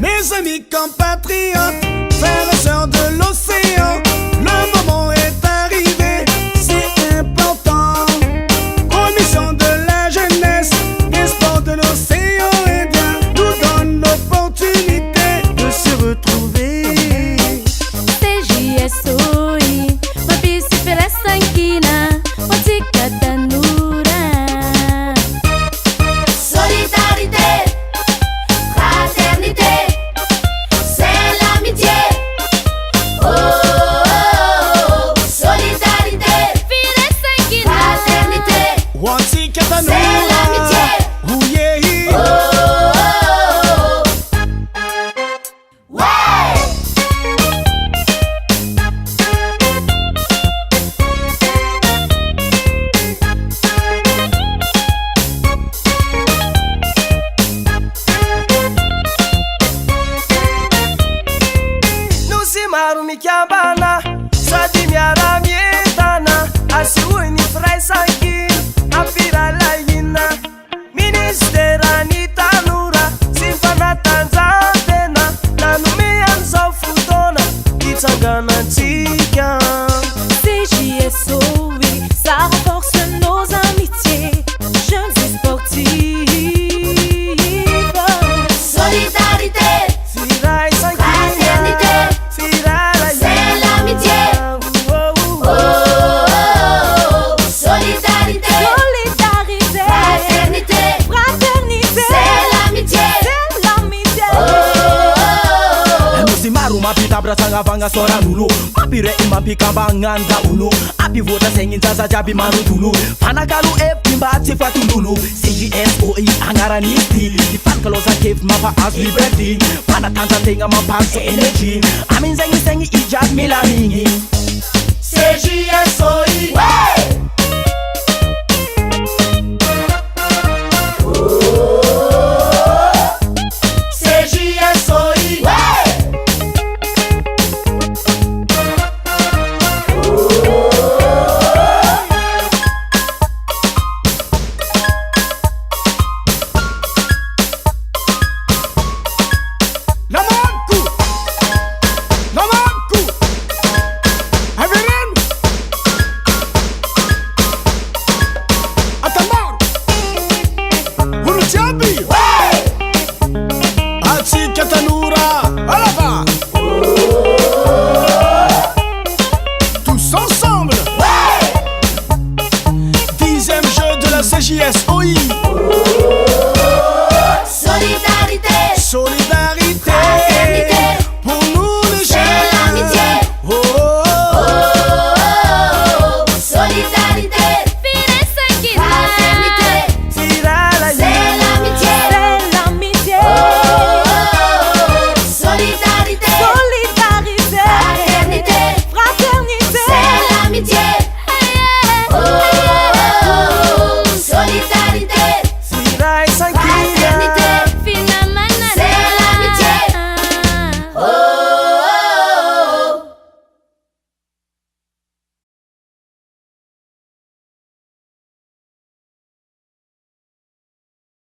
Mes amis compatriotes, frères et sœurs de l'océan, le moment est arrivé, c'est important. Commission de la jeunesse, des sports de l'océan Indien nous donne l'opportunité de se retrouver. CJSOI, ma bisi pela sanguina, otika tanura. Solidarité, fraternité, c'est l'amitié. Oh, oh, oh. Solidarité, Pela sanguina, fraternité, Wanti c'est Katanura, l'amitié. oh yeah. Oh, oh, oh. Ouais. Nusimaru mikiambana Sadi miara mietana Asiuni frai sankin Apira la yina Ministera ni tanura Simfana tanzatena Nanumian zofutona Itangana tika CJSOI, ça renforce nos amitiés, jeunes et sportifs. Solidarité, Firai sankin fraternité, Firai la c'est l'amitié. oh, Oh, oh, oh. Solidarité, Solidarité, fraternité, fraternité, c'est l'amitié. c'est l'amitié. Oh, oh, oh. Musimaru mapita brasanga vanga sora nulu Mapire imapika banganda ulu Api vota sengin zaza jabi manu dulu Fanakalu pimba tifa tundulu CJSOI angaranisti Di fatkalosa cave mapa as liberty Pana tanta tenga mapa so energy Amin zengi ijab milamingi CJSOI Ouais.